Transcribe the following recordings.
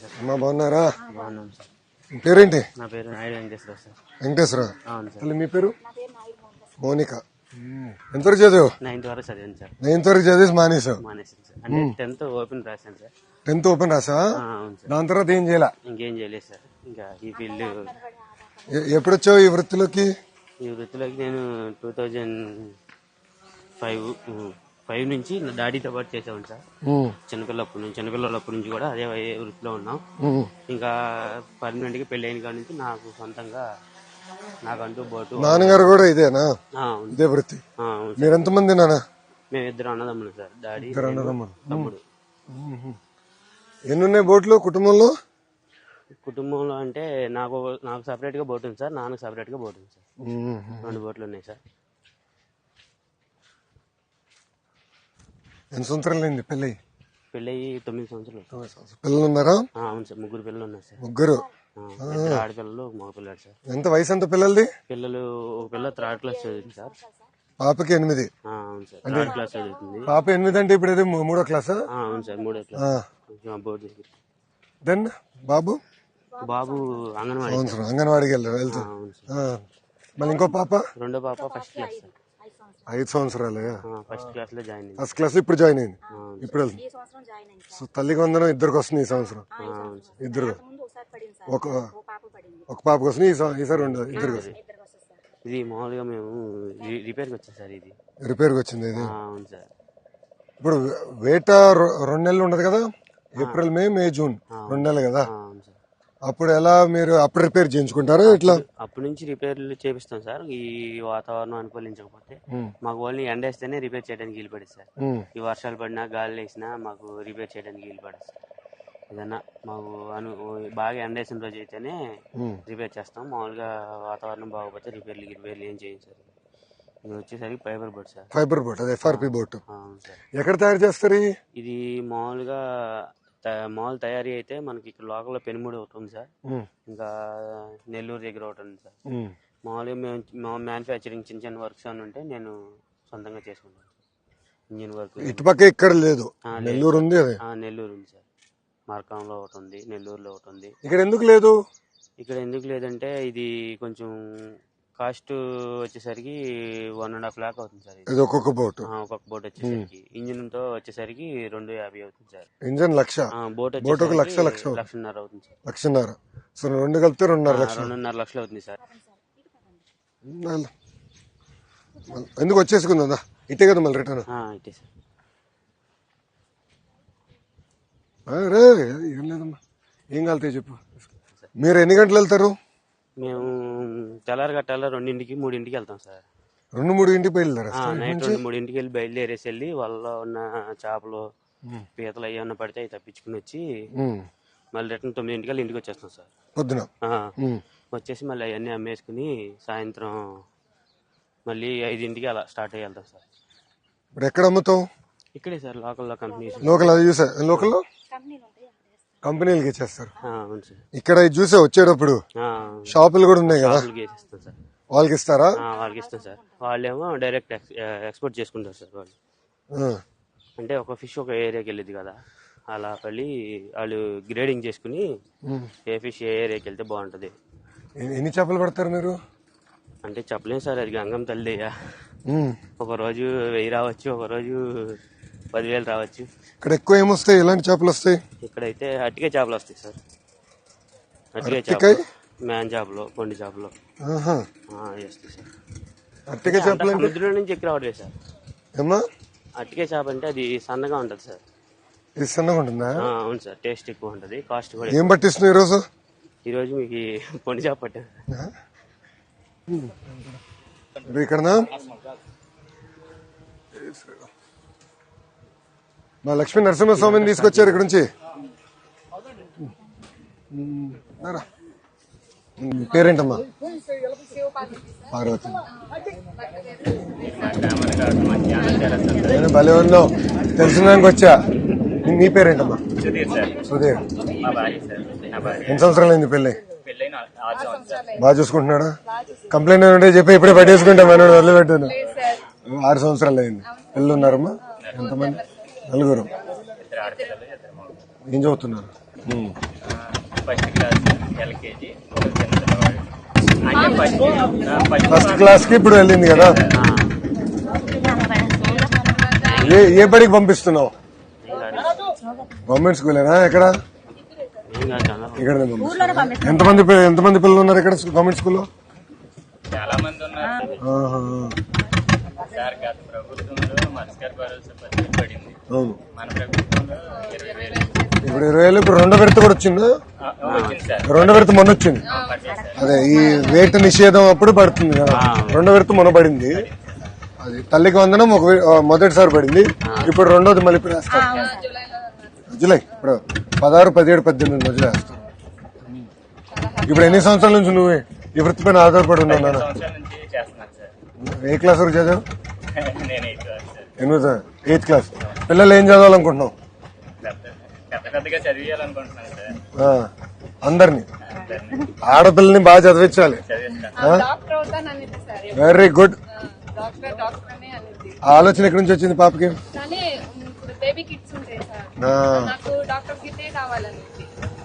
Sir. అమ్మా బాగున్నారా? బాగున్నాం సార్. పేరేంటి? నా పేరు నాయుడు వెంకటేశ్వర సార్. వెంకటేశ్వర. అవును సార్. మీ పేరు? మౌనిక. ఎంతవరకు చదివావు? 9th వరకు చదివాను సార్. 9th వరకు చదివేసి మానేసావు. మానేసాను సార్. అంటే 10th ఓపెన్ రాశాను సార్. 10th open రాసావా? అవును సార్. దాని తర్వాత ఏం చేయాల? ఇంకేం చేయలేదు సార్. ఇంకా ఈ ఫీల్డ్ ఎప్పుడు వచ్చావు ఈ వృత్తిలోకి? ఈ వృత్తిలోకి నేను 2005 నుంచి నా డాడీతో పాటు చేసేవాడిని సార్. చిన్నపిల్లలప్పటి నుంచి కూడా అదే వృత్తిలో ఉన్నాం. ఇంకా పర్మనెంట్ గా పెళ్లి అయిన కాడి నుంచి నాకు సొంతంగా నాకంటూ బోటు. నాన్నగారు కూడా ఇదేనా? ఇదే వృత్తి. మీరు ఎంతమంది నాన్న? మేము ఇద్దరు అన్నదమ్ములు సార్. డాడీ తమ్ముడు. ఎన్నున్నాయి బోట్లు కుటుంబంలో? కుటుంబంలో అంటే నాకు సపరేట్ గా బోట్ ఉంది సార్. నాన్నకు సపరేట్ గా బోట్ ఉంది సార్. 2 బోట్లు ఉన్నాయి సార్. ఎన్ని సంవత్సరాలు అయింది పెళ్ళి? పెళ్ళయి 9 సంవత్సరాలు. పిల్లలు ఉన్నారా? అవును సార్. 3 పిల్లలు ఉన్నారు సార్. 3 ఆడపిల్లలు మగ పిల్లలు సార్. ఎంత వయసు? ఎంత పిల్లలది? పిల్లలు ఒక పిల్ల 3rd క్లాస్ చదువుతుంది సార్. పాపకి 8. అవును సార్. 3rd క్లాస్ చదువుతుంది. పాప 8 అంటే ఇప్పుడు ఏదో 3వ క్లాసా? అవును సార్. 3వ క్లాస్. బోర్డు దగ్గర. దెన్ బాబు అంగన్వాడికి వెళ్తా. మళ్ళీ ఇంకో పాప? రెండో పాప 1st క్లాస్ సార్. 5 సంవత్సరాలే. 1st క్లాస్ లో జాయిన్ అయింది. 1st క్లాస్ ఇప్పుడు జాయిన్ అయింది. ఇప్పుడు వెళ్తుంది. సో తల్లికి వందనం ఇద్దరికి వస్తుంది ఈ సంవత్సరం. ఇద్దరు ఒక పాపకు వస్తుంది. ఈసారి 2 ఇద్దరికి వస్తుంది. ఇది మామూలుగా మేము రిపేర్కి వచ్చాం సార్. ఇది రిపేర్కి వచ్చింది ఇది. అవును సార్. ఇప్పుడు వేట 2 నెలలు ఉండదు కదా? ఏప్రిల్ మే జూన్ 2 నెలలు కదా? అప్పుడు ఎలా మీరు అప్పుడు రిపేర్ చేయించుకుంటారా? ఇట్లా అప్పటి నుంచి రిపేర్లు చేపిస్తాం సార్. ఈ వాతావరణం అనుకూలించకపోతే మాకు ఓన్లీ ఎండేస్తేనే రిపేర్ చేయడానికి వీలు పడేది సార్. ఈ వర్షాలు పడినా గాలి వేసినా మాకు రిపేర్ చేయడానికి వీలు పడేది సార్. ఏదన్నా మాకు బాగా ఎండేసిన రోజు అయితేనే రిపేర్ చేస్తాం. మామూలుగా వాతావరణం బాగోపోతే రిపేర్లు ఏం చేయం సార్. ఇది వచ్చేసరికి fibre boat sir. Fibre boat, అదే FRP బోట్. అవును సార్. ఎక్కడ తయారు చేస్తారు ఇది? మామూలుగా మామూలు తయారీ అయితే మనకి ఇక్కడ లోకల్లో పెనుమూడి ఒకటి ఉంది సార్. ఇంకా నెల్లూరు దగ్గర ఒకటి ఉంది సార్. మామూలుగా మేము మ్యానుఫ్యాక్చరింగ్ చిన్న వర్క్స్ అని ఉంటే నేను సొంతంగా చేసుకుంటాను. ఇంజిన్ వర్క్ ఇటుపక్క ఇక్కడ లేదు. నెల్లూరు ఉంది. నెల్లూరు ఉంది సార్. మార్కంలో ఒకటి ఉంది, నెల్లూరులో ఒకటి ఉంది. ఇక్కడ ఎందుకు లేదు? ఇక్కడ ఎందుకు లేదంటే ఇది కొంచెం కాస్ట్ వచ్చేసరికి 1.5 lakh అవుతుంది సార్. ఇది ఒక్కొక్క బోట్ వచ్చేసరికి ఇంజిన్ తో వచ్చేసరికి 250 అవుతుంది సార్. ఇంజిన్ 1,00,000, బోట్ 1,00,000 అవుతుంది సార్. 1,50,000. సో 2 కలిపితే 2.5 లక్షలు. 2.5 లక్షలు అవుతుంది సార్. ఎందుకు వచ్చేసుకుందా? ఇటే కదా మళ్ళీ రిటర్న్? ఇటే సార్. ఏం లేదమ్మా, ఏం కాలుతాయి చెప్పు. మీరు ఎన్ని గంటలు వెళ్తారు? మేము తెల్లారి గట్టాల 2ంటికి 3ంటికి వెళ్తాం సార్. 2-3 బయలుదేరా? నైట్ 2-3ంటికి వెళ్ళి బయలుదేరేసి వాళ్ళ ఉన్న చేపలు పీతలు అయ్యన్న పడితే అవి తప్పించుకుని వచ్చి మళ్ళీ రిటర్న్ 9ంటికి ఇంటికి వచ్చేస్తాం సార్. పొద్దున వచ్చేసి మళ్ళీ అవన్నీ అమ్మేసుకుని సాయంత్రం మళ్ళీ 5ంటికి అలా స్టార్ట్ అయ్యి వెళ్తాం సార్. ఇప్పుడు ఎక్కడ అమ్ముతావు? ఇక్కడే సార్ లోకల్లో కంపెనీస్. లోకల్లో కంపెనీలకి ఇచ్చేస్తారు. అవును సార్. ఇక్కడ చూసే వచ్చేటప్పుడు షాపులు కూడా ఉన్నాయి కదా, వాళ్ళకి ఇస్తారా? వాళ్ళకి ఇస్తాం సార్. వాళ్ళేమో డైరెక్ట్ ఎక్స్పోర్ట్ చేసుకుంటారు సార్. వాళ్ళు అంటే ఒక ఫిష్ ఒక ఏరియాకి వెళ్ళేది కదా, అలా వెళ్ళి వాళ్ళు గ్రేడింగ్ చేసుకుని ఏ ఫిష్ ఏ ఏరియాకి వెళ్తే బాగుంటది. ఎన్ని చేపలు పడతారు మీరు? అంటే చెప్పలేము సార్, అది గంగం తల్లియ్యా. ఒక రోజు 1000 రావచ్చు, ఒక రోజు 10,000 రావచ్చు. ఇక్కడ ఎక్కువ ఏమొస్తాయి? ఎలాంటి చేపలు వస్తాయి? ఇక్కడైతే అట్టికే చేపలు వస్తాయి సార్. అట్టికే చేపలు, మ్యాన్ చేపలు, పొండి చేపలు వస్తాయి సార్. అట్టికే చేపలు సముద్రం నుంచి ఎక్కి రావట్లేదు సార్. ఏమన్నా అట్టికే చేప అంటే అది సన్నగా ఉంటది సార్. ఇది సన్నగా ఉంటుందా? అవును సార్. టేస్ట్ ఎక్కువ ఉంటది, కాస్ట్ కూడా. ఏం పట్టిస్తున్నావు ఈరోజు? ఈరోజు మీకు పొండి చేప పట్టాను. ఇక్కడ మా లక్ష్మీ నరసింహస్వామిని తీసుకొచ్చారు ఇక్కడ నుంచి. పేరేంటమ్మా? పార్వతి. నేను భలే ఉన్నావు, తెలిసినానికి వచ్చా. నీ పేరేంటమ్మా? సుధీర్. ఎన్ని సంవత్సరాలు అయింది పెళ్ళి? బాగా చూసుకుంటున్నాడా? కంప్లైంట్ ఏమంటే చెప్పి ఇప్పుడే పట్టేసుకుంటా, మనోడు వదిలిపెట్టాను. 6 సంవత్సరాలు అయింది. పిల్లలు ఉన్నారమ్మా? ఎంతమంది? 4. ఏం చదువుతున్నారు? ఫస్ట్ క్లాస్ ఎల్కేజీ ఒక చిన్న పిల్లవాడు. అంటే ఫస్ట్ క్లాస్ కి ఇప్పుడు వెళ్ళింది కదా. ఏ బడికి పంపిస్తున్నావు? గవర్నమెంట్ స్కూలేనా? ఎక్కడ? ఇక్కడ ఎంతమంది పిల్లలు ఉన్నారు ఇక్కడ గవర్నమెంట్ స్కూల్లో? చాలా మంది ఉన్నారు సార్. గత ప్రభుత్వంలో మత్స్యకార భరోసా పథకం పడింది. అవును. మన ప్రభుత్వంలో 20,000. ఇప్పుడు 20,000. ఇప్పుడు రెండో విడత కూడా వచ్చిందా? వచ్చింది సార్. రెండో విడత మొన్న వచ్చింది. అదే ఈ వేట నిషేధం అప్పుడు పడుతుంది కదా. రెండో విడత మొన్న పడింది. అది తల్లికి వందనం మొదటిసారి పడింది. ఇప్పుడు రెండోది మళ్ళీ ఇప్పుడు వేస్తారు. జూలై ఇప్పుడు 16, 17, 18 మధ్యలో వేస్తారు. ఇప్పుడు ఎన్ని సంవత్సరాల నుంచి నువ్వు ఈ వృత్తి పైన ఆధారపడి ఉన్నావు? సంవత్సరాల నుంచి చేస్తున్నాను సార్. ఏ క్లాస్ వరకు చదివావు? నేను 8th class sir. 8th class. పిల్లలు ఏం చదవాలనుకుంటున్నావు? పెద్దగా చదివేయాలనుకుంటున్నాను సార్. అందరినీ ఆడపిల్లని బాగా చదివించాలి. Very good. ఆలోచన ఎక్కడి నుంచి వచ్చింది పాపకి? బేబీ కిడ్స్ ఉంటాయి సార్, నాకు డాక్టర్ కిట్టే కావాలని.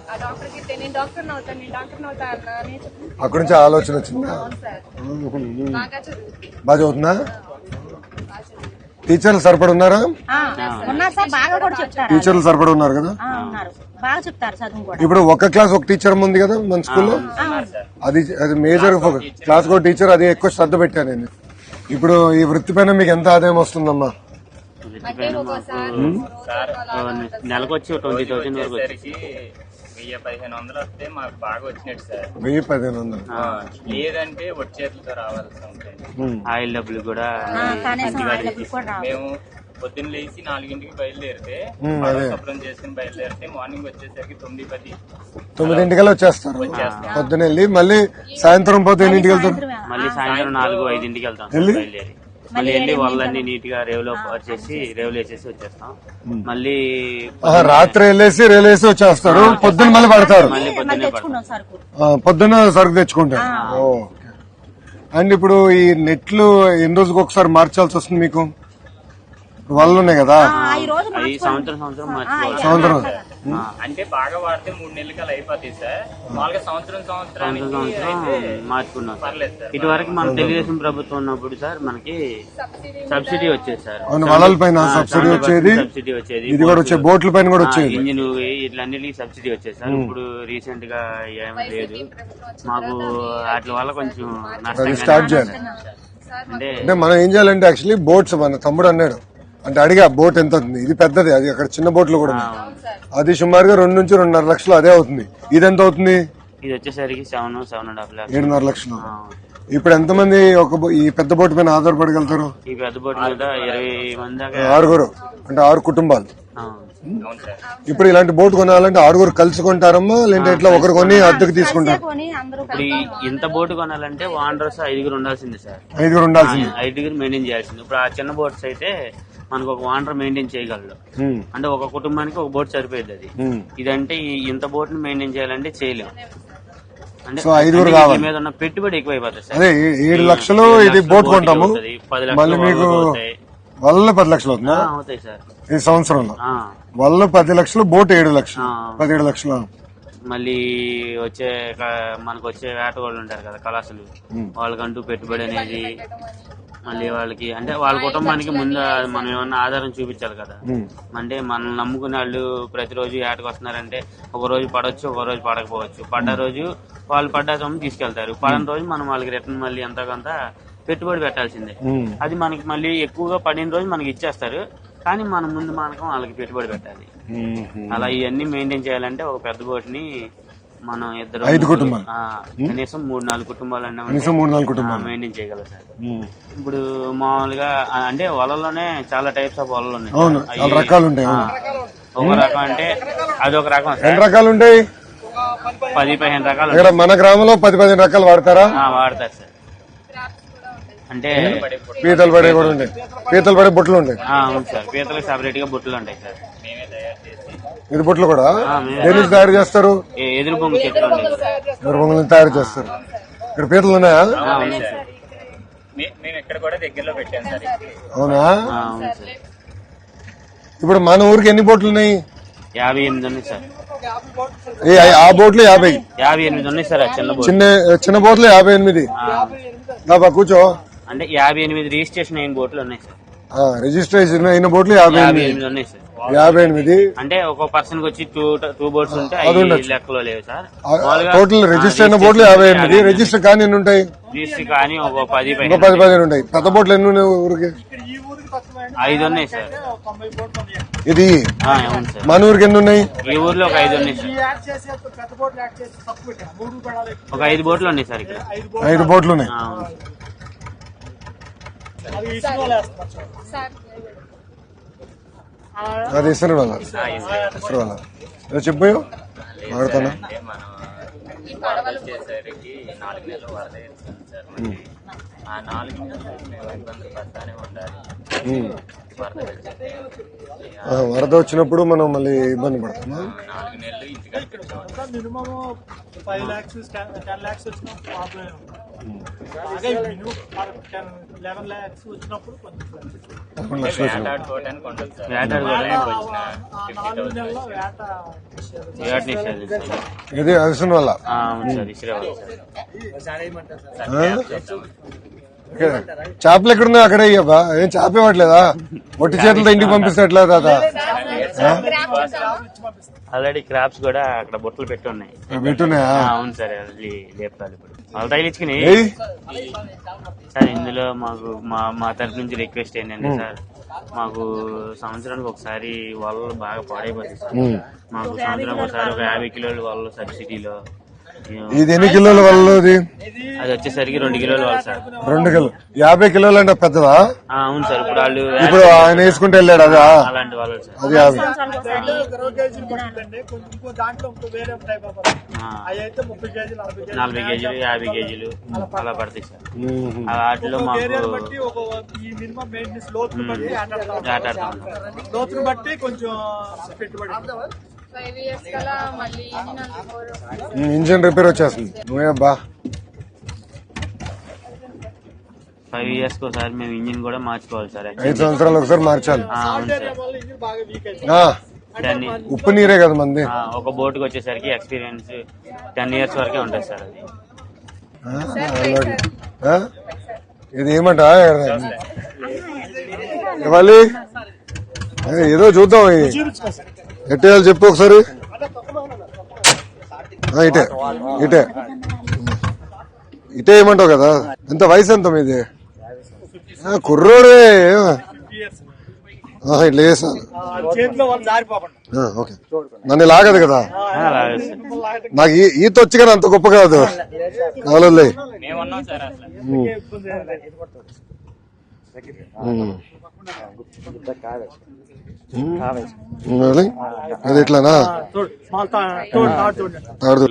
ఆ డాక్టర్ కిట్టే నేను డాక్టర్ అవుతా అని అక్కడి నుంచి ఆలోచన వచ్చిందా? బాగా చదువుతుందా? టీచర్లు సరిపడి ఉన్నారా? టీచర్లు సరిపడి ఉన్నారు కదా. ఇప్పుడు ఒక క్లాస్ ఒక టీచర్ ఉంది కదా మన స్కూల్లో. అది మేజర్ క్లాస్ ఒక టీచర్, అది ఎక్కువ శ్రద్ధ పెట్టాను నేను. ఇప్పుడు ఈ వృత్తి పైన మీకు ఎంత ఆదాయం వస్తుందమ్మా? నెలకు వచ్చి 20,000 వరకు. 1,000-1,500 వస్తే మాకు బాగా వచ్చినట్టు సార్. 1,000-1,500 లేదంటే వచ్చే చేతులతో రావాల్సి ఉంటుంది. ఆయిల్ డబ్బులు కూడా మేము పొద్దున్న లేచి 4ంటికి బయలుదేరితే శుభ్రం చేసుకుని బయలుదేరితే మార్నింగ్ వచ్చేసరికి 9 వచ్చేస్తారు. పొద్దున వెళ్ళి మళ్ళీ సాయంత్రం పోతే ఎన్నింటికి వెళ్తారు? మళ్ళీ సాయంత్రం 4-5 వెళ్తాం బయలుదేరి. మళ్ళీ వెళ్ళి వాళ్ళని నీట్ గా రేవులో వేసేసి వచ్చేస్తాం. మళ్ళీ రాత్రి వెళ్ళేసి రేవులో వేసి వచ్చేస్తారు. పొద్దున్న మళ్ళీ పడతారు. మళ్ళీ పొద్దున్న సరుకు తెచ్చుకుంటారు. అండ్ ఇప్పుడు ఈ నెట్లు ఎన్ని రోజుకి ఒకసారి మార్చాల్సి వస్తుంది మీకు? వల్ల ఉన్నాయి కదా, సంవత్సరం అంటే బాగా వాడితే 3 నెలలకి అలా అయిపోతాయి సార్. మామూలుగా సంవత్సరానికి మార్చుకున్నాం. ఇటు వరకు మన తెలుగుదేశం ప్రభుత్వం ఉన్నప్పుడు సార్ మనకి సబ్సిడీ వచ్చేది సార్. వలల పైన సబ్సిడీ వచ్చేది, ఇది కూడా వచ్చే బోట్ల పైన కూడా వచ్చేది. ఇంజిన్ ఇట్లన్నిటికీ సబ్సిడీ వచ్చేది సార్. ఇప్పుడు రీసెంట్ గా ఏమీ లేదు మాకు. వాటి వల్ల కొంచెం నష్టం స్టార్ట్ చేయాలి. అంటే మనం ఏం చేయాలంటే యాక్చువల్లీ బోట్స్, మన తమ్ముడు అన్నాడు అంటే అడిగా బోట్ ఎంత అవుతుంది, ఇది పెద్దది, అది అక్కడ చిన్న బోట్లు కూడా ఉన్నాయి. అది సుమారుగా 2 నుంచి 2.5 లక్షలు అదే అవుతుంది. ఇది ఎంత అవుతుంది? ఇది వచ్చేసరికి 7.5 లక్షలు. 7.5 లక్షలు. ఇప్పుడు ఎంతమంది ఈ పెద్ద బోట్ పైన ఆధారపడగలుగుతారు? ఈ పెద్ద బోట్ మీద 20 మంది దాకా. 6 అంటే 6 కుటుంబాలు. ఇప్పుడు ఇలాంటి బోట్ కొనాలంటే 6 కలిసి కొంటారమ్మా, లేదంటే ఇట్లా ఒకరు కొని అద్దెకు తీసుకుంటారు? ఇప్పుడు ఇంత బోటు కొనాలంటే ఓనర్స్ 5 ఉండాల్సింది సార్. 5 ఉండాల్సింది. 5 మెయింటైన్ చేయాల్సింది. ఇప్పుడు ఆ చిన్న బోట్స్ అయితే మనకు ఒక ఓనర్ మెయింటైన్ చేయగలడు. అంటే ఒక కుటుంబానికి ఒక బోట్ సరిపోయింది. అది ఇదంటే ఇంత బోట్ ని మెయింటైన్ చేయాలంటే చేయలేము. అంటే 5 కావాలి. మీద ఉన్న పెట్టుబడి ఎక్కువైపోతుంది సార్. అదే 7 లక్షలు ఇది బోట్ కొంటాము, మళ్ళీ మీకు వల్ల 10 లక్షలు అవుతుందా? అవుతాయి సార్ ఈ సంవత్సరంలో. వల్ల 10 లక్షలు, బోట్ 7 లక్షలు, 17 లక్షలు. మళ్ళీ మనకు వచ్చే వేటగాళ్ళు ఉంటారు కదా కళాసులు, వాళ్ళకంటూ పెట్టుబడి అనేది మళ్ళీ వాళ్ళకి అంటే వాళ్ళ కుటుంబానికి ముందు మనం ఏమన్నా ఆధారం చూపించాలి కదా. అంటే మనం నమ్ముకునే వాళ్ళు ప్రతిరోజు ఏటకు వస్తున్నారంటే ఒక రోజు పడవచ్చు, ఒక రోజు పడకపోవచ్చు. పడ్డ రోజు వాళ్ళు పడ్డ సొమ్ము తీసుకెళ్తారు, పడని రోజు మనం వాళ్ళకి రిటర్న్ మళ్ళీ ఎంతో కొంత పెట్టుబడి పెట్టాల్సిందే. అది మనకి మళ్ళీ ఎక్కువగా పడిన రోజు మనకి ఇచ్చేస్తారు, కానీ మనం ముందు మనకం వాళ్ళకి పెట్టుబడి పెట్టాలి. అలా ఇవన్నీ మెయింటైన్ చేయాలంటే ఒక పెద్ద బోట్ని మనం 5 కుటుంబాలు కనీసం 3-4 కుటుంబాలు మెయింటైన్ చేయగలం సార్. ఇప్పుడు మామూలుగా అంటే వలలోనే చాలా టైప్స్ ఆఫ్ వలలు ఉన్నాయి. ఒక రకం అంటే అదొక రకం. ఎన్ని రకాలు ఉంటాయి? 10-15 రకాలు. మన గ్రామంలో 10-15 రకాలు వాడతారా? వాడతారు సార్. అంటే పీతలు పడే కూడా ఉంటాయి, పీతలు పడే బొట్లు ఉంటాయి. అవును సార్, పీతలకు సెపరేట్ గా బొట్లు ఉంటాయి సార్. ఇది బొట్లు కూడా దేనికి తయారు చేస్తారు? ఎదురు బొంగు చెట్లు ఎదురు బొంగులను తయారు చేస్తారు. ఇక్కడ పీతలు ఉన్నాయా? అవునా? ఇప్పుడు మన ఊరికి ఎన్ని బోట్లు ఉన్నాయి? 58 ఉన్నాయి సార్. ఆ బోట్లు 50. 58 ఉన్నాయి సార్ ఆ చిన్న బోట్. చిన్న బోట్లు 58. కూర్చో. అంటే 58 రిజిస్ట్రేషన్ అయిన బోట్లు ఉన్నాయి సార్. రిజిస్ట్రేషన్ అయిన బోట్లు 58 ఉన్నాయి సార్. 58. అంటే ఒక పర్సన్ కి వచ్చి టూ బోట్స్ ఉంటే లెక్కలో లేవు సార్. టోటల్ రిజిస్టర్ అయిన బోట్లు 58. రిజిస్టర్ కానీ ఎన్ని ఉంటాయి? రిజిస్టర్ కానీ ఒక 10 ఉంటాయి. పెద్ద బోట్లు ఎన్ని ఉన్నాయి ఊరికి? 5 ఉన్నాయి సార్. ఇది అవును సార్. మన ఊరికి ఎన్ని ఉన్నాయి? ఈ ఊర్లో ఒక 5 ఉన్నాయి సార్. ఒక 5 బోట్లు ఉన్నాయి సార్ ఇక్కడ. 5 బోట్లు ఉన్నాయి. అది ఇస్తారు వాళ్ళ చెప్పు మాట్లాడుతున్నా. వచ్చేసరికి 4 నెలలు వరద వచ్చింది సార్. ఆ 4 నెలలు మేము ఇబ్బంది పడతానే ఉండాలి. వరద వచ్చినప్పుడు మనం మళ్ళీ ఇబ్బంది పడుతున్నాం. 4 నెలలు ఇంటికి మినిమం 5 lakhs 10 lakhs వచ్చిన ప్రాబ్లం. 11 lakhs వచ్చినప్పుడు వేటాడుకోవడానికి ఉండదు సార్. ఇది అవసరం వల్ల చేపలు ఎక్కడున్నా అక్కడే ఇవ్వబా. ఏం చేప ఇవ్వట్లేదా? ఒట్టి చేతులతో ఇంటికి పంపిస్తే ఎట్లా తాత? ఆల్రెడీ క్రాప్స్ కూడా అక్కడ బొట్టలు పెట్టున్నాయి. పెట్టున్నాయా? అవును సార్. లేపాలి ఇప్పుడు వాళ్ళు తగిలించుకుని సార్. ఇందులో మాకు మా తరఫు నుంచి రిక్వెస్ట్ ఏంటంటే సార్, మాకు సంవత్సరానికి ఒకసారి వాళ్ళు బాగా పాడైపోతుంది సార్. మాకు సంవత్సరానికి ఒకసారి ఒక 50 కిలోలు వాళ్ళు సబ్సిడీలో. ఇది ఎన్ని కిలోల వాళ్ళు? అది వచ్చేసరికి 2 కిలోలు వాళ్ళు సార్. 2 కిలో 50 కిలోలు అంటే పెద్దదా? అవును సార్. ఇప్పుడు వాళ్ళు ఇప్పుడు ఆయన వేసుకుంటూ వెళ్ళాడు అదా? అలాంటి వాళ్ళు సార్. అది 50. 40 కేజీలు 50 కేజీలు అలా పడతాయి సార్. వాటిలో మాకు లోతును బట్టి కొంచెం పెట్టుబడి. 5 years కల్లా మళ్ళీ ఇంజిన్ రిపేర్ వచ్చేస్తుంది. నువ్వే బా 5 years ఒకసారి మేము ఇంజిన్ కూడా మార్చుకోవాలి సార్. 5 సంవత్సరాలు ఒకసారి మార్చాలి. అవును సార్. దాన్ని ఉప్పు నీరే కదా మంది. ఒక బోటుకి వచ్చేసరికి ఎక్స్పీరియన్స్ 10 years వరకే ఉంటుంది సార్. అది ఇది ఏమంట ఇవ్వాలి. ఏదో చూద్దాం. ఎట్టేయాలి చెప్పు ఒకసారి. ఇటే ఇటే ఇటే ఏమంటావు కదా? ఎంత వయసు ఎంత మీది? కుర్రోడే ఇట్లా చేస్తాను. ఓకే. నన్ను లాగదు కదా? నాకు ఈత వచ్చి కానీ అంత గొప్ప కాదు. కావాలి అది ఎట్లానా?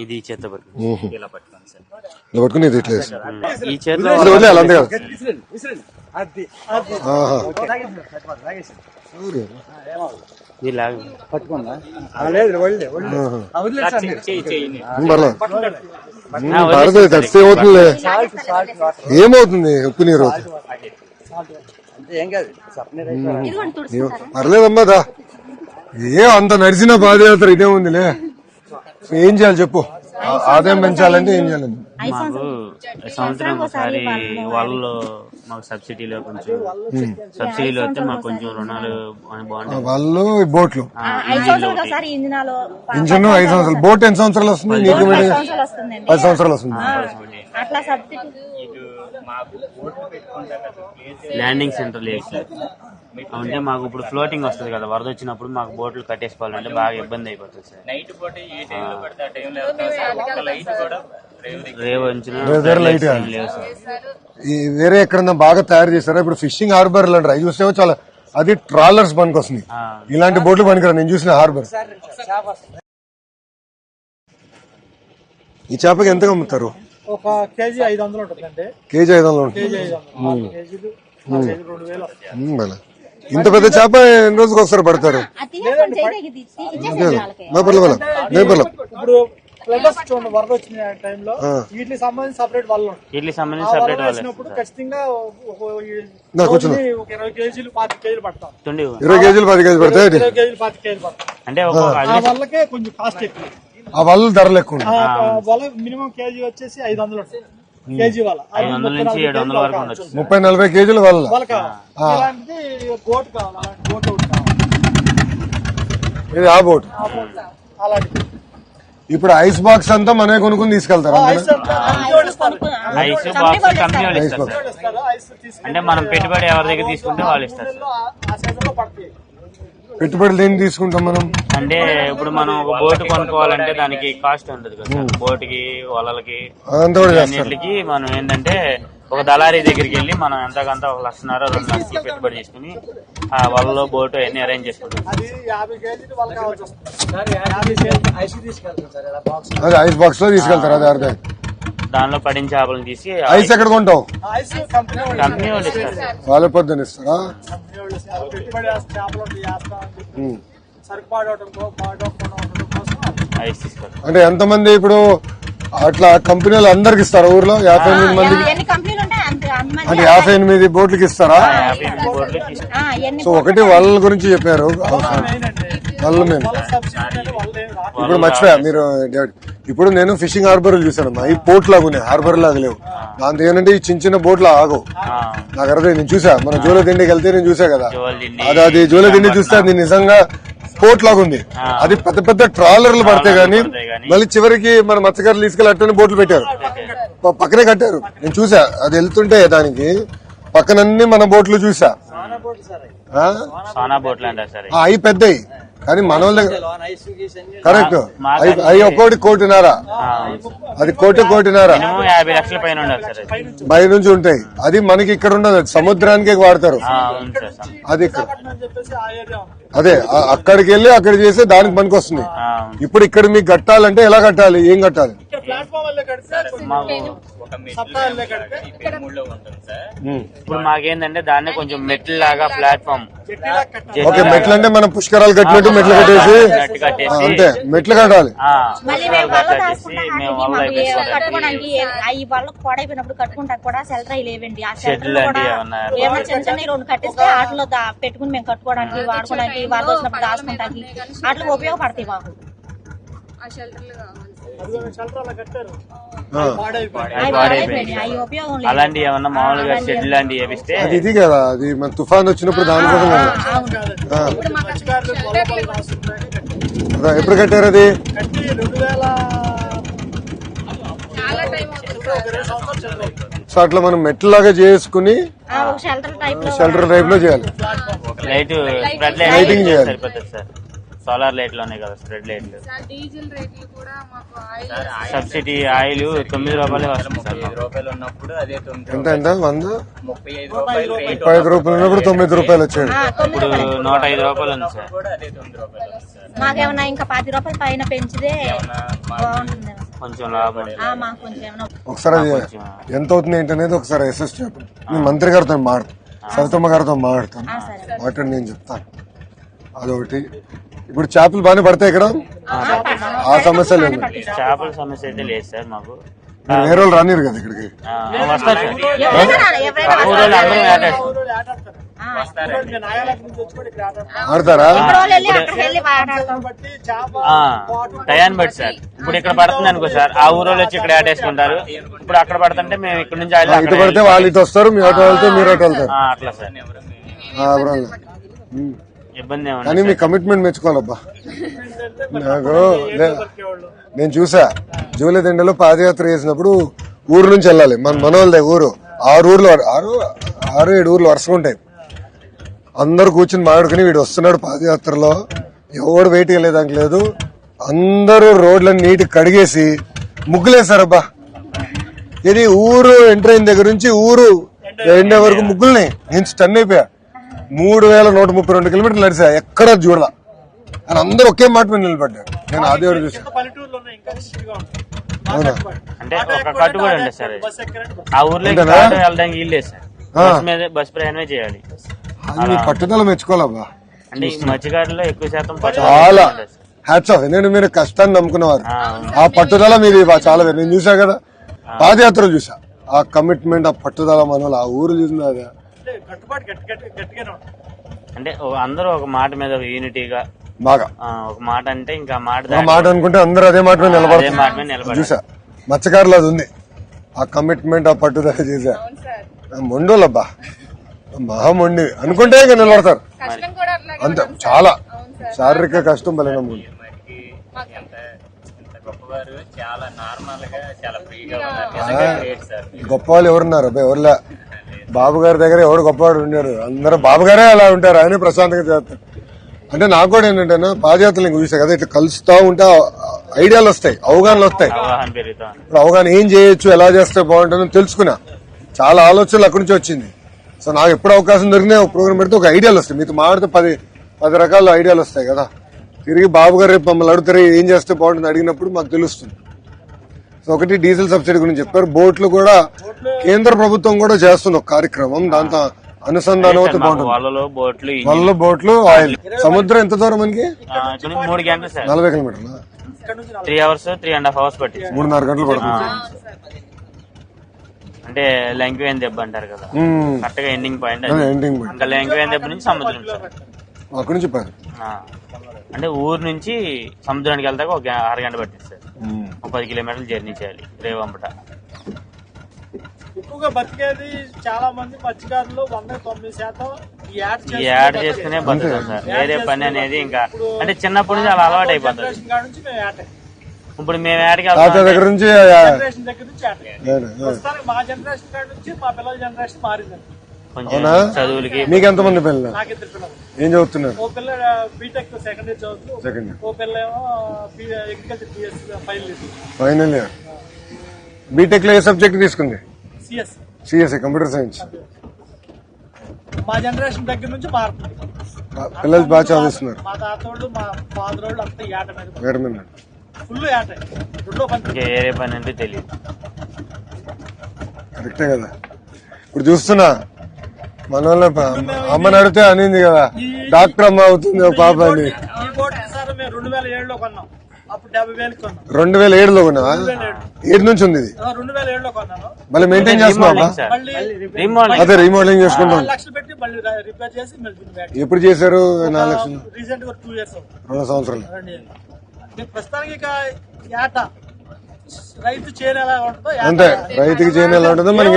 ఇది చేత పట్టుకుని ఇది ఇట్లా ఈ చేతిలో వదిలేయాలి అంతే కదా? పర్లేదు తడిస్తే ఏమవుతుంది? ఏమవుతుంది? ఉప్పు నీరు పర్లేదమ్మా. దా అంత నడిచిన పాదయాత్ర ఇదే ఉందిలే. ఏం చేయాలి చెప్పు? ఆదాయం పెంచాలంటే ఏం చేయాలండి? మాకు సంవత్సరం ఒకసారి వాళ్ళు మాకు సబ్సిడీలో కొంచెం సబ్సిడీలో వస్తే మాకు కొంచెం రుణాలు బాగుంటాయి. వాళ్ళు బోట్లు ఇంజన్ 5 సంవత్సరాలు. బోట్ ఎన్ని సంవత్సరాలు వస్తుంది నీకు? 10 సంవత్సరాలు వస్తుంది. ల్యాండింగ్ సెంటర్ లేదు సార్. అంటే మాకు ఇప్పుడు ఫ్లోటింగ్ వస్తుంది కదా, వరద వచ్చినప్పుడు మాకు బోట్లు కట్టేసుకోవాలంటే బాగా ఇబ్బంది అయిపోతుంది సార్. నైట్ పూట ఏ టైంలో పడితే ఆ టైంలో ఒక లైట్ కూడా రేవ్ వచ్చిన లేవు సార్. వేరే ఎక్కడన్నా బాగా తయారు చేస్తారా? ఇప్పుడు ఫిషింగ్ హార్బర్ అంటారు, అవి చూస్తే చాలా అది ట్రాలర్స్ పనికి వస్తుంది. ఇలాంటి బోట్లు పనికిరా. నేను చూసిన హార్బర్. ఈ చేపకి ఎంతగా అమ్ముతారు? ఒక కేజీ 500 ఉంటుందండి. కేజీ 500 ఉంటుంది. ఇంత పెద్ద చేప ఎన్ని రోజులకు ఒకసారి పడతారు? ఇప్పుడు ఫ్లడ్స్ చూడండి, వరద వచ్చిన టైంలో వీటికి సంబంధించి సపరేట్ వాళ్ళు వీటికి సంబంధించి సపరేట్ వాళ్ళు వచ్చినప్పుడు ఖచ్చితంగా ఒక కూర్చున్నా 20 కేజీలు 25 కేజీలు పడతాం. 20 కేజీలు 10 కేజీలు పడతాయి. 20 కేజీలు 25 కేజీలు పడతాం. అంటే ఆ వాళ్ళకే కొంచెం కాస్ట్ ఎక్కువ. ఆ వాళ్ళు ధరలు ఎక్కువ వాళ్ళ మినిమం కేజీ వచ్చేసి 500 ఉంటుంది. కేజీ వాళ్ళ 500 నుంచి 700 వరకు ఉండొచ్చు. 30-40 కేజీలు వాళ్ళ వాళ్ళకి ఇలాంటిది బోట్ కావాలి, అలాంటి బోట్ ఒకటి కావాలి. ఇది ఆ బోట్. అలాంటిది ఇప్పుడు ఐస్ బాక్స్ అంతా మనమే కొనుక్కుని తీసుకెళ్తారా? ఐస్ అంతా కంపెనీ వాళ్ళు ఇస్తారు. ఐస్ బాక్స్ కంపెనీ వాళ్ళు ఇస్తారు సార్. ఇస్తారు. ఐస్ తీసుకెళ్ళి అంటే మనం పెట్టుబడి ఎవరి దగ్గర తీసుకుంటే వాళ్ళు ఇస్తారు సార్. ఆ సైజులో పడతాయి. పెట్టుబడులు దేన్ని తీసుకుంటాం మనం? అంటే ఇప్పుడు మనం ఒక బోట్ కొనుక్కోవాలంటే దానికి కాస్ట్ ఉంటుంది కదా సార్. బోట్కి వలలకి అదంతా కూడా చేస్తారు. అన్నిటికి మనం ఏంటంటే ఒక దళారీ దగ్గరికి వెళ్ళి మనం ఎంతకంత 1,50,000 2 లక్షలు పెట్టుబడి చేసుకుని ఆ వలలో బోటు అన్ని అరేంజ్ చేసుకుంటాం. అది 50 కేజీలు వాళ్ళకి కావాల్సి వస్తుంది. 50 కేజీలు ఐస్ తీసుకెళ్తాం సార్. ఇలా బాక్స్ అదే ఐస్ బాక్స్ లో తీసుకెళ్తారు. అదే అర్థం. దానిలో పడిన చేపలను తీసి ఐస్ ఎక్కడ కొంటావు? ఐస్ కంపెనీ వాళ్ళు కంపెనీ వాళ్ళు ఇస్తారు సార్. వాళ్ళే పొద్దున్న ఇస్తారా? కంపెనీ వాళ్ళు ఇస్తారు. పెట్టుబడి చేపలు వేస్తామని చెప్పి సరుకు పాడవడం కోసం ఐస్ తీసుకోవాలి. అంటే ఎంతమంది ఇప్పుడు అట్లా కంపెనీలు అందరికి ఇస్తారా? ఊర్లో 58 మందికి ఎన్ని కంపెనీలు ఉంటాయి అంత అంటే 58 బోట్లకి ఇస్తారా? 50 బోట్లు తీసుకుంటాం. ఎన్ని సో ఒకటి వాళ్ళ గురించి చెప్పారు. వాళ్ళ మేము సబ్సిడీ వాళ్ళే ఇప్పుడు మర్చిపోయా మీరు. ఇప్పుడు నేను ఫిషింగ్ హార్బర్ చూసాను. ఈ పోర్ట్ లాగా ఉన్నాయి, హార్బర్ లాగా లేవు. దాంతో ఏంటంటే ఈ చిన్న చిన్న బోట్లు ఆగవు. నాకు అర్థం, నేను చూసా. మన జోల దిండికి వెళ్తే నేను చూసా కదా. అది జోల దిండి చూస్తే అది నిజంగా పోర్ట్ లాగా ఉంది. అది పెద్ద పెద్ద ట్రాలర్లు పడతాయి కానీ మళ్ళీ చివరికి మన మత్స్యకారులు తీసుకెళ్లి అట్టని బోట్లు పెట్టారు, పక్కనే కట్టారు. నేను చూసా అది వెళ్తుంటే దానికి పక్కనన్ని మన బోట్లు చూసా. సోనా బోట్లు అంటారు సార్. అవి పెద్దవి కానీ మన వాళ్ళ దగ్గర కరెక్ట్. అవి ఒక్కోటి 1.5 అది 1.5 మినిమం 50 లక్షల పైన ఉండాలి సార్. అది బయట నుంచి ఉంటాయి. అది మనకి ఇక్కడ ఉండదు, అది సముద్రానికే వాడతారు. అవును సార్. అది ఇక్కడ అని చెప్పేసి ఆ ఏరియా ఉంది. అదే అక్కడికి వెళ్ళి అక్కడ చేస్తే దానికి పనికి వస్తుంది. ఇప్పుడు ఇక్కడ మీకు కట్టాలంటే ఎలా కట్టాలి, ఏం కట్టాలి? ఇక్కడ ప్లాట్ఫామ్ వల్లే కడితే మాకు ఒక సప్తా వల్లే కడితే ఈ పెరుమూడులో ఉంటుంది సార్. ఇప్పుడు మాకేందంటే దాన్ని కొంచెం మెట్లు లాగా ప్లాట్ఫామ్ చెట్టిలా కట్టాలి. ఓకే, మెట్లు అంటే మనం పుష్కరాలు కట్టినట్టు మెట్లు కట్టేసి గట్టి కట్టేసి అంతే మెట్లు కట్టాలి. మళ్ళీ మేము వల్ల కట్టేసి దాచుకుంటాం. మేము మాకు వల్ల కట్టుకోవడానికి అవి వాళ్ళకి పాడైపోయినప్పుడు కట్టుకుంటా కూడా షెల్టర్ లేవండి. ఆ షెడ్లు షెల్టర్ కూడా లాంటివి ఏమన్నా ఏమో చిన్న చిన్న 2 కట్టిస్తే వాటిలో పెట్టుకుని మేము కట్టుకోవడానికి, వాడుకోవడానికి, వరద వచ్చినప్పుడు దాచుకోవడానికి వాటిలో ఉపయోగపడతాయి మాకు. ఆ షెల్టర్లు కావాలి. అదిగో షెల్టర్ అలా కట్టారు. అవి పాడైపోయినాయి, అవి ఉపయోగం లేదు. అలాంటివి ఏమన్నా మామూలుగా షెడ్ లాంటివి వేపిస్తే అది ఇది కదా, అది మన తుఫాన్ వచ్చినప్పుడు దానికోసం కదా. ఇప్పుడు మాకు అసలు షెల్టర్లు అదే, ఎప్పుడు కట్టారు అది? కట్టి 2000 చాలా టైం అవుతుంది సార్. సో అట్లా మనం మెట్లులాగా చేసుకుని ఒక షెల్టర్ టైప్ లో షెల్టర్ టైప్ లో చేయాలి. లైట్ స్ప్రెడ్ లైటింగ్ లైట్ చేయాలి. సరిపోతుంది సార్. సోలార్ లైట్లు ఉన్నాయి కదా, స్ప్రెడ్ లైట్లు. సార్ డీజిల్ రేట్లు కూడా మాకు ఆయిల్ సబ్సిడీ ఆయిల్ 9 రూపాయలే వస్తుంది సార్. 35 రూపాయలు ఉన్నప్పుడు అదే 9 ఎంత ఎంత 100 35 రూపాయలు రేట్ 5 రూపాయలు ఉన్నప్పుడు 9 రూపాయలు వచ్చాడు. ఇప్పుడు 105 రూపాయలు ఉంది సార్. కూడా అదే 9 రూపాయలు ఉంది సార్. మాకేమన్నా ఇంకా 10 రూపాయలు పైన పెంచితే బాగుంటుంది. కొంచెం లాభం ఉంది. మాకు కొంచెం ఏమన్నా ఒకసారి అది ఎంత అవుతుంది ఏంటనేది ఒకసారి అసెస్ చెప్పండి. నేను మంత్రి గారితో మాట్లాడతాను, సవితమ్మ గారితో మాట్లాడతాను. మాట్లాడి నేను చెప్తాను. అదొకటి. ఇప్పుడు చేపలు బాగానే పడతాయి ఇక్కడ, ఆ సమస్య లేదు. చేపల సమస్య అయితే లేదు సార్ మాకు. మీరు వేరే వాళ్ళు రానిరు కదా ఇక్కడికి. వస్తారు సార్. ఎవరైనా ఊరోళ్ళు అందరూ వేటాడతారు. వస్తారండి. నేను నాయాలకు నుంచి వచ్చి కూడా ఇక్కడ ఆటాడతాను. ఆడతారా? వెళ్ళి అక్కడికి వెళ్ళి మాట్లాడతాం. బట్టి చేప టయాన్ని బట్టి సార్. ఇప్పుడు ఇక్కడ పడుతుంది అనుకో సార్, ఆ ఊరోళ్ళు వచ్చి ఇక్కడ వేటేసుకుంటారు. ఇప్పుడు అక్కడ పడుతుంటే మేము ఇక్కడ నుంచి ఇటు పడితే వాళ్ళు ఇటు వస్తారు, మీ ఆటో వెళ్తే మీరు ఆటో వెళ్తారు. అట్లా సార్. ఇబ్బంది ఏమన్నా కానీ మీ కమిట్మెంట్ మెచ్చుకోవాలబ్బా. నాకు నేను చూసా జూలైదండలో పాదయాత్ర చేసినప్పుడు ఊరు నుంచి వెళ్ళాలి. మన మనోళ్ళదే ఊరు. 6 ఊర్లు 6-7 ఊర్లు వరుసగా ఉంటాయి. అందరు కూర్చుని మాట్లాడుకుని వీడు వస్తున్నాడు పాదయాత్రలో, ఎవడు వెయిట్ చేయలేదానికి లేదు. అందరూ రోడ్లను నీటి కడిగేసి ముగ్గులేసారబ్బా. ఇది ఊరు ఎంటర్ అయిన దగ్గర నుంచి ఊరు ఎండే వరకు ముగ్గుల్ని నేను స్టన్ అయిపోయా. 3132 కిలోమీటర్లు నడిచా, ఎక్కడ చూడలా. అని అందరూ ఒకే మాట మీద నిలబడ్డారు. నేను అదే చూసాను. పల్లెటూరులో ఉన్నాయి, ఇంకా రిస్ట్గా ఉంటుంది. అవునా? అంటే ఒక కట్టుబడి ఉంటుంది సార్. బస్ ఎక్కరంటే ఆ ఊర్లో ఆటో వెళ్ళడానికి వీలు లేదు సార్. బస్ ప్రయాణమే చేయాలి. అది మీ పట్టుదల మెచ్చుకోవాలబ్బా. అంటే ఈ మధ్యకారులో ఎక్కువ శాతం చాలా హ్యాట్స్ ఆఫ్. ఎందుకంటే మీరు కష్టాన్ని నమ్ముకున్నవారు, ఆ పట్టుదల మీది చాలా వేరు. నేను చూసా కదా, పాదయాత్రలు చూసా, ఆ కమిట్మెంట్, ఆ పట్టుదల మనలో ఆ ఊరు చూసింది. అదే అంటే కట్టుబాటు గట్టిగానే ఉంటుంది. అంటే అందరూ ఒక మాట మీద యూనిటీగా బాగా ఒక మాట అంటే ఇంకా ఒక మాట అనుకుంటే అందరూ అదే మాట మీద మాట మీద నిలబడతారు. నిలబడాలి. చూసా మత్స్యకారులు అది ఉంది, ఆ కమిట్మెంట్, ఆ పట్టుదల చూసా. అవును సార్. మొండోళ్ళబ్బా, మహా మొండి అనుకుంటే ఇక నిలబడతారు. కష్టం కూడా అట్లాగే అంతే, ఉంటుంది సార్. చాలా అవును సార్. శారీరక కష్టం బలంగా ఉంది. మటుకి ఎంత ఎంత గొప్పవారు, చాలా నార్మల్ గా చాలా ఫ్రీగా ఉన్నారు. నిజంగా గ్రేట్ సార్. గొప్ప వాళ్ళు ఎవరున్నారు అబ్బాయి? ఎవరులే. బాబు గారి దగ్గర ఎవరు గొప్పవాడు ఉన్నారు? అందరూ బాబు గారే అలా ఉంటారు, ఆయన ప్రశాంతంగా చేస్తారు. అంటే నాకు కూడా ఏంటంటే పాదయాత్రలు ఇంక చూసా కదా, ఇట్లా కలుస్తా ఉంటే ఐడియాలు వస్తాయి, అవగాహనలు వస్తాయి. అవగాహన పెరుగుతా ఉంది. ఇప్పుడు అవగాహన ఏం చేయొచ్చు, ఎలా చేస్తే బాగుంటుందని తెలుసుకున్నా. చాలా ఆలోచనలు అక్కడి నుంచి వచ్చింది. సో నాకు ఎప్పుడు అవకాశం దొరికినా ఒక ప్రోగ్రామ్ పెడితే ఒక ఐడియాలు వస్తాయి. మీతో మాడితే 10 రకాల ఐడియాలు వస్తాయి కదా. తిరిగి బాబు గారు రేపు మమ్మల్ని అడుగుతారు ఏం చేస్తే బాగుంటుంది అడిగినప్పుడు మాకు తెలుస్తుంది. సో ఒకటి డీజిల్ సబ్సిడీ గురించి చెప్పారు. బోట్లు కూడా కేంద్ర ప్రభుత్వం కూడా చేస్తుంది ఒక కార్యక్రమం, దాంతో అనుసంధానం అవుతే బాగుంటుంది. వాళ్ళలో బోట్లు వల్ల బోట్లు, ఆయిల్. సముద్రం ఎంత దూరం మనకి? 3 గంటలు సార్, 40 కిలోమీటర్ల, 3 hours 3.5 hours పట్టింది. 3.5 గంటలు పడుతుంది. అంటే లంకివేన్ దెబ్బ అంటారు కదా, కరెక్ట్ గా ఎండింగ్ పాయింట్. Ending point. ఇంకా లంకివేన్ దెబ్బ నుంచి సముద్రం సార్. అక్కడి నుంచి 10. అంటే ఊరు నుంచి సముద్రానికి వెళ్తాక ఒక 6 గంటలు పట్టింది సార్. 10 కిలోమీటర్లు జర్నీ చేయాలి రేవంపట. ఎక్కువగా బతికేది చాలా మంది మత్స్యకారులు 99% ఈ యాడ్ చేసుకునే బతుకుతాం సార్. వేరే పని అనేది ఇంకా అంటే చిన్నప్పటి నుంచి అలా అలవాటు అయిపోతుంది. జనరేషన్ కాడ నుంచి మేము యాటే. ఇప్పుడు మేము యాడ్కి తాత వెళ్తాం దగ్గర నుంచి జనరేషన్ దగ్గర నుంచి యాటే. ప్రస్తుతానికి మా జనరేషన్ కాడ నుంచి మా పిల్లల జనరేషన్ మారిందండి. కొంచెం చదువులకి. మీకు ఎంతమంది పిల్లలు? నాకు 2 పిల్లలు. ఏం చదువుతున్నారు? ఓ పిల్ల బీటెక్ సెకండ్ ఇయర్ చదువుతూ, సెకండ్ ఇయర్. ఓ పిల్ల ఏమో agriculture BS final year. Final year. BTech లో ఏ సబ్జెక్ట్ తీసుకుంది? సిఎస్. CSC, computer science. మా జనరేషన్ దగ్గర నుంచి మారుతుంది. పిల్లలు బాగా చదివిస్తున్నారు. మా తాతోళ్ళు, మా ఫాదర్ వాళ్ళు అంతా యాట మీద వేరే మీద ఫుల్ యాట. రెండో పని ఇంకా వేరే పని అంటే తెలియదు. కరెక్టే కదా. ఇప్పుడు చూస్తున్నా మన వాళ్ళ అమ్మని అడిగితే అనింది కదా, డాక్టర్ అమ్మ అవుతుంది ఒక పాప అని. ఈ బోట్ సార్ మేము 2007లో కొన్నాం. అప్పుడు 70,000 కొన్నాం. 2007లో కొన్నా? 7 నుంచి ఉంది ఇది. 2007లో కొన్నాను. మళ్ళీ మెయింటైన్ చేస్తున్నావా? మళ్ళీ అదే రీమోడలింగ్ చేసుకుంటాం. 4 లక్షలు పెట్టి మళ్ళీ రిపేర్ చేసి మళ్ళీ దీన్ని బ్యాక్ ఎప్పుడు చేశారు? 4 లక్షలు. రీసెంట్ గా 2 years 2 సంవత్సరాలు. 2 years. నేను ప్రస్తుతానికి ఇక యాట రైతు చేను ఎలా ఉంటుందో అంతే, రైతుకి చేయని ఎలా ఉంటుందో మనకి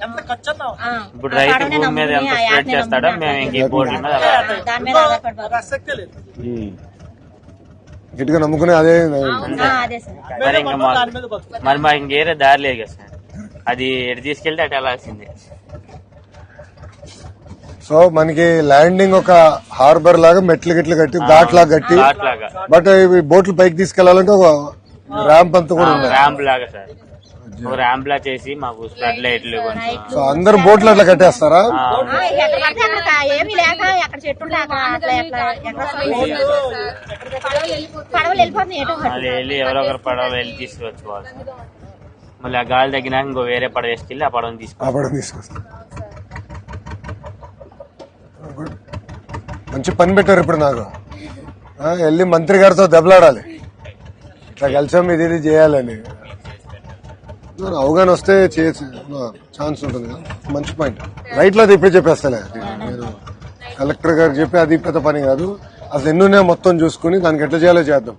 ఎంత ఖర్చు అన్నా ఇప్పుడు రైతు భూమి మీద ఎంత స్ప్రెడ్ చేస్తాడో మేము ఇంక బోర్డుల మీద అలా. దాని మీద ఆధారపడి ప్రసక్తే లేదు. గట్టిగా నమ్ముకునే అదే. అదే సార్. మరి ఇంకా దాని మీద బతుకు. మరి మాకు ఇంకేరే దారి లేదు కదా సార్. అది ఎటు తీసుకెళ్తే అటు వెళ్ళాల్సిందే. సో మనకి ల్యాండింగ్ ఒక హార్బర్ లాగా మెట్లు గిట్లు కట్టి ఘాట్ లాగా కట్టి, అట్లాగా బట్ ఇవి బోట్లు పైకి తీసుకెళ్లాలంటే ఒక ర్యాంప్ అంతా కూడా ఉంది. ర్యాంప్ లాగా సార్, ఒక ర్యాంప్ లా చేసి మాకు స్ప్రెడ్ లైట్లు కొంచెం. సో అందరు బోట్లు అట్లా కట్టేస్తారా? ఎక్కడ పడితే అక్కడ ఏమీ లేక ఎక్కడ చెట్టు ఉంటే అక్కడ అట్లా ఎట్లా ఎక్కడ పడవలు వెళ్ళిపోతున్నాయి. ఎటు మళ్ళీ వెళ్ళి ఎవరో ఒకరు పడవలు వెళ్ళి తీసుకొచ్చుకోవాలి. మళ్ళీ ఆ గాలి తగ్గినాక ఇంకో వేరే పడవ వేసుకెళ్ళి ఆ పడవని తీసుకోవాలి. ఆపడం తీసుకొస్తా. మంచి పని పెట్టారు ఇప్పుడు నాకు. వెళ్ళి మంత్రి గారితో దెబ్బలాడాలి, ఇట్లా కలిసాం ఇది చేయాలని. అవగాహన వస్తే ఛాన్స్ ఉంటుంది కదా. మంచి పాయింట్. రైట్ లో ఇప్పుడే చెప్పేస్తాలే, నేను కలెక్టర్ గారికి చెప్పి అది పెద్ద పని కాదు. అసలు ఎన్నునే మొత్తం చూసుకుని దానికి ఎట్లా చేయాలో చేద్దాం.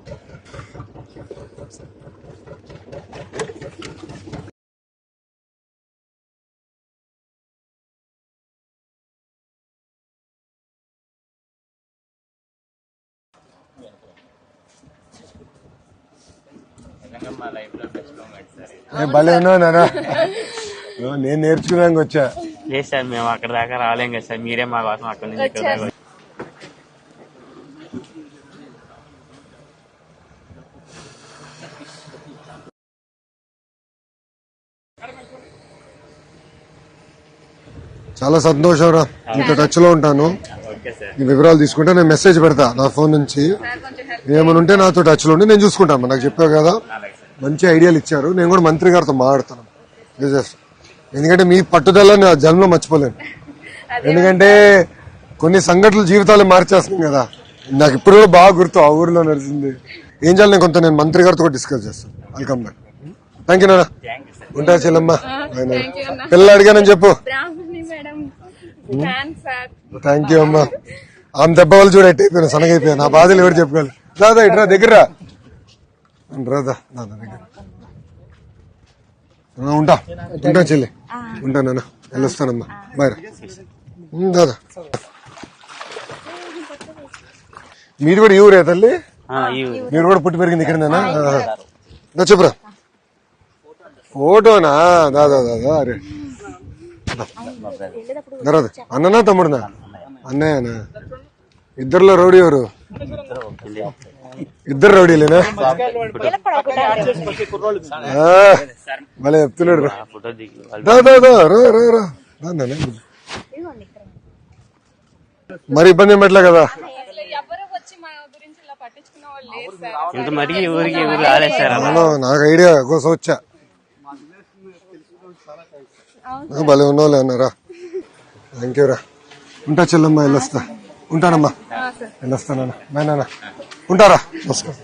నిజంగా మా లైఫ్ లో బెస్ట్ మూమెంట్ సార్. భలే ఉన్నా నానా, నేను నేర్చుకున్నాక వచ్చా. లేదు సార్, మేము అక్కడ దాకా రాలేం కదా సార్. మీరే మా కోసం అక్కడ నుంచి ఇక్కడ దాకా. చాలా సంతోషం రా, ఇంకా టచ్ లో ఉంటాను. Okay sir. ఈ వివరాలు తీసుకుంటే నేను మెసేజ్ పెడతా నా ఫోన్ నుంచి. ఏమైనా ఉంటే నాతో టచ్ లో ఉండి నేను చూసుకుంటాను. నాకు చెప్పావు కదా, మంచి ఐడియాలు ఇచ్చారు. నేను కూడా మంత్రి గారితో మాట్లాడతాను. ఎందుకంటే మీ పట్టుదల నా జన్మలో మర్చిపోలేను. ఎందుకంటే కొన్ని సంఘటనలు జీవితాలు మార్చేస్తున్నాం కదా. నాకు ఇప్పుడు కూడా బాగా గుర్తు ఆ ఊర్లో నడిచింది. ఏం చేయాలి నేను కొంత నేను మంత్రి గారితో కూడా డిస్కస్ చేస్తాను. Welcome back. థ్యాంక్ యూ నాన్న. ఉంటా చెల్లమ్మ. పిల్లలు అడిగానని చెప్పు. Brahmani madam fan sir. Thank you అమ్మా. ఆమె దెబ్బ వాళ్ళు చూడ అయిపోయినా సనగైపోయా. నా బాధలు ఎవరు చెప్పుకోవాలి. దాదా ఇట్రా దగ్గర రాదా దాదా దగ్గర ఉంటా చెల్లి. ఉంటా నాన్న. వెళ్ళొస్తానమ్మా. బాయ్ దాదా. మీరు కూడా ఈ ఊరే తల్లి? మీరు కూడా పుట్టి పెరిగింది ఇక్కడనేనా? చెప్పురా. ఫోటోనా? దాదా దాదా. అరే అన్ననా తమ్ముడునా? అన్నయ్యనా? ఇద్దరులో రౌడీ ఎవరు? ఇద్దరు రౌడీలేనా? భలే చెప్తున్నాడు. మరి ఇబ్బంది ఏం పెట్టలే కదా? ఎవరు వచ్చి మా గురించి ఇలా పట్టించుకున్న వాళ్ళు లేరు సార్. ఇంత మటుకి ఊరికి ఊరు రాలేదు సార్. నాకు ఐడియా కోసం వచ్చా. భలే ఉన్నోళ్ళే అన్నారా? థ్యాంక్ యూ రా. ఉంటా చెల్లమ్మ. వెళ్ళొస్తా. ఉంటానమ్మా. వెళ్ళొస్తానన్నా. బాయ్ నాన్న. ఉంటారా? నమస్కారం.